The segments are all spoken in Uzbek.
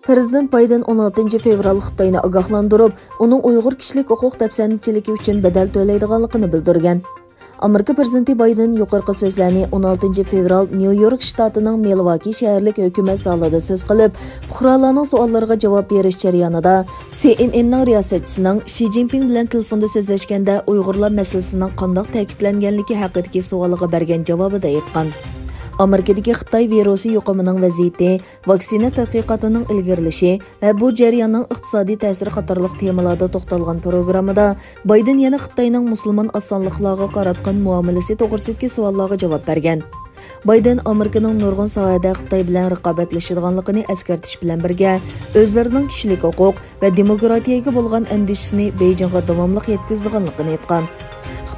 Prezident Bayden 16 fevral Xitoyni ogohlantirib, uning Uyg'ur kishilik huquq dafsanchiligi uchun bedel to'laydiganligini bildirgan. Amerika prezidenti Bayden yuqorqi so'zlarni 16 fevral Nyu-York shtatining Milwaukee shaharlik hukumat zalida so'z qilib, fuqarolarning savollariga javob berish jarayonida CNNning riyosatchisining Xi Jinping bilan telefonda so'zlashganda Uyg'urlar masalasining qanday ta'kidlanganligi haqidagi savoliga bergan javobida aytgan. Amerikadagi Xitoy virusi yuqumining vaziyati, vaksina tadqiqotining ilgirilishi va bu jarayonning iqtisodiy ta'siri qatorliq temalarda to'xtalgan programmada Bayden yana Xitoyning musulmon osonliqlarga qaratgan muomalasi to'g'risidagi savollarga javob bergan. Bayden Amerikaning nurg'un sohada Xitoy bilan raqobatlashadiganligini eskartish bilan birga, o'zlarining kishilik huquq va demokratiyaga bo'lgan andishini Beijingga davomli yetkazganligini aytgan.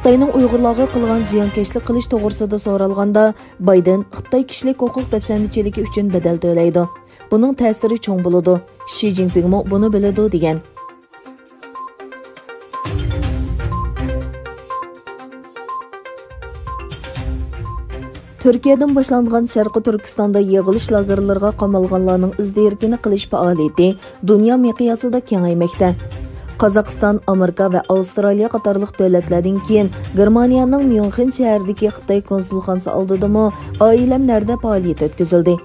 Xitoyning Uyg'urlarga qilgan ziyonkashlik qilish to'g'risida so'ralganda, Bayden Xitoy kishilik huquq dafsanchiligi uchun bedel to'laydi. Buning ta'siri cho'ng bo'ladi. Xi Jinping mo buni biladi degan. Turkiyadan boshlangan Sharqi Turkistonda yig'ilish lagerlariga qamalganlarning izdirkini qilish faoliyati dunyo miqyosida kengaymoqda. Qozog'iston, Amerika va Avstraliya qatorliq davlatlardan keyin Germaniyaning Myunxen shahridagi Xitoy konsulxonasi oldida oilamlarda faoliyat o'tkazildi.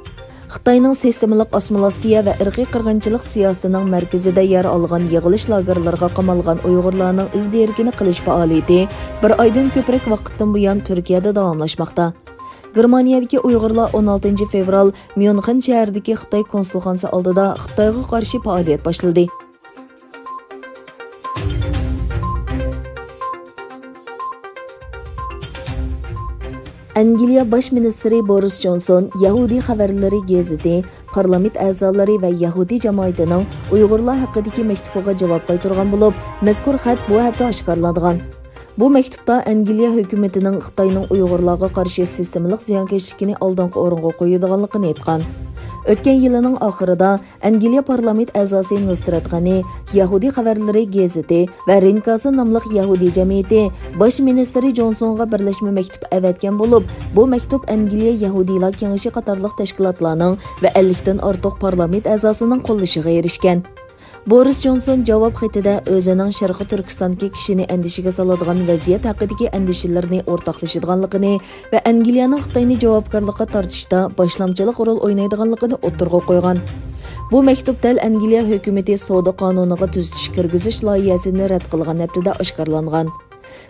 Xitoyning sistemalik assimilyatsiya va irqiy qirg'inchilik siyosatining markazida yer olgan yig'ilish lagerlariga qamalgan Uyg'urlarning izdirkini qilish faoliyati bir oydan ko'proq vaqtdan buyon Turkiyada davomlashmoqda. Germaniyadagi Uyg'urlar 16 fevral Myunxen shahridagi Xitoy konsulxonasi oldida Xitoyga qarshi faoliyat boshladi. Angliya Bosh ministri Boris Johnson Yahudi xabarlari gazeti, parlament a'zolari va Yahudi jamoatining Uyg'urlar haqidagi maktubiga javob qaytargan bo'lib, mazkur xat bu hafta oshkorlangan. Bu maktubda Angliya hukumatining Xitoyning Uyg'urlarga qarshi sistemalik ziyonkashlikni oldingi o'ringa qo'yadiganligini aytgan. O'tgan yilning oxirida Angliya parlament a'zosi Nusrat G'ani Yahudi xabarlari gazeti va Rinkasi nomli Yahudi jamiyati bosh ministri Johnsonga birlashma maktub avatgan bo'lib, bu maktub Angliya Yahudiylar kengashi qatorliq tashkilotlarning va 50 dan ortiq parlament a'zosining qo'llashiga erishgan. Boris Johnson javob xatida o'zining Sharqi Turkistondagi kishini andishiga soladigan vaziyat haqidagi andishlarini o'rtoqlashadiganligini va Angliyaning Xitoyni javobgarlikka tortishda boshlamchilik rol o'ynaydiganligini o'tirg'a qo'ygan. Bu maktub dal Angliya hukumati savdo qonuniga tuzatish kirgizish loyihasini rad qilgan haftada oshkorlangan.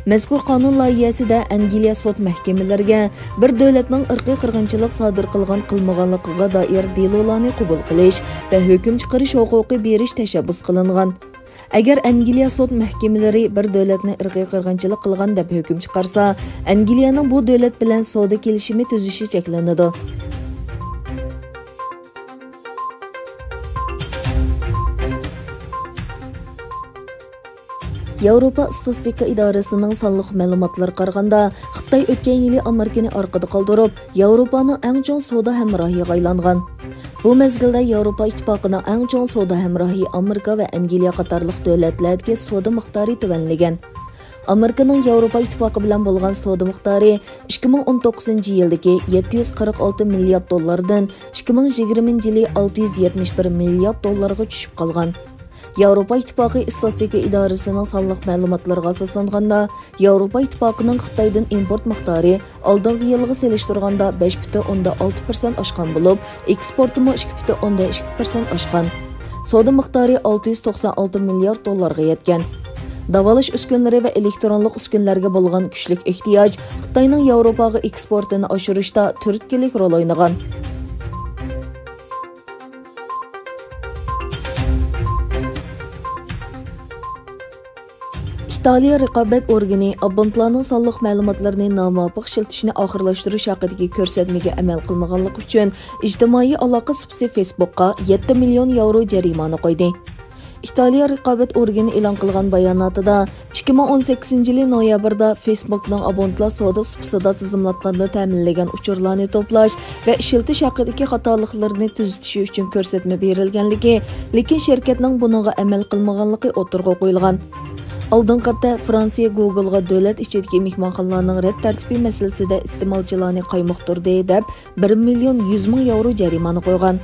Mazkur qonun loyihasida Angliya sud mahkamalariga bir davlatning irqiy qirg'inchilik sodir qilmaganligiga doir delillarni qabul qilish va hukm chiqarish huquqi berish tashabbus qilingan. Agar Angliya sud mahkamalari bir davlatni irqiy qirg'inchilik qilgan deb hukm chiqarsa, Angliyaning bu davlat bilan savdo kelishimi tuzishi cheklanadi. Yevropa statistika idorasining sonliq ma'lumotlariga qaraganda, Xitoy o'tgan yili Amerikani orqada qoldirib, Yevropaning eng chong savdo hamrohiga aylangan. Bu mezgilda Yevropa ittifoqining eng chong savdo hamrohi Amerika va Angliya qatorliq davlatlarga savdo miqdori tuvanlagan. Amerikaning Yevropa ittifoqi bilan bo'lgan savdo miqdori 2019-yildagi 746 milliard dollardan 2020-yili 671 milliard dollarga tushib qolgan. Yevropa ittifoqi istatistika idorasining sonliq ma'lumotlariga asoslanganda, Yevropa ittifoqining Xitoydan import miqdori oldingi yilga solishtirganda 5.6% oshgan bo'lib, eksportimi 2.2% oshgan. Savdo miqdori 696 milliard dollarga yetgan. Davolash uskunlari va elektronlik uskunlarga bo'lgan kuchli ehtiyoj Xitoyning Yevropaga eksportini oshirishda turtkilik rol o'ynagan. İtaliya raqobat organi abonentlarning sonliq ma'lumotlarini nomuvofiq ishlatishni oxirlashtirish haqidagi ko'rsatmaga amal qilmaganlik uchun ijtimoiy aloqa subsi Facebook'ga 7 million yevro jarimani qo'ydi. İtaliya raqobat organi e'lon qilgan bayonotida 2018-yil noyabrda Facebook'ning abonentlar savdo subsida tizimlatganda ta'minlagan uchurlarni to'plash va ishiltish haqidagi xatoliklarni tuzatish uchun ko'rsatma berilganligi, lekin shirkatning bunga amal qilmaganligi o'tirg'a qo'yilgan. Oldingi hafta Fransiya Google'ga davlat ichidagi mehmonxonalarning rad tartibi masalasida iste'molchilarni qaymoqtirdi deb 1 million 100 ming yevro jarimani qo'ygan.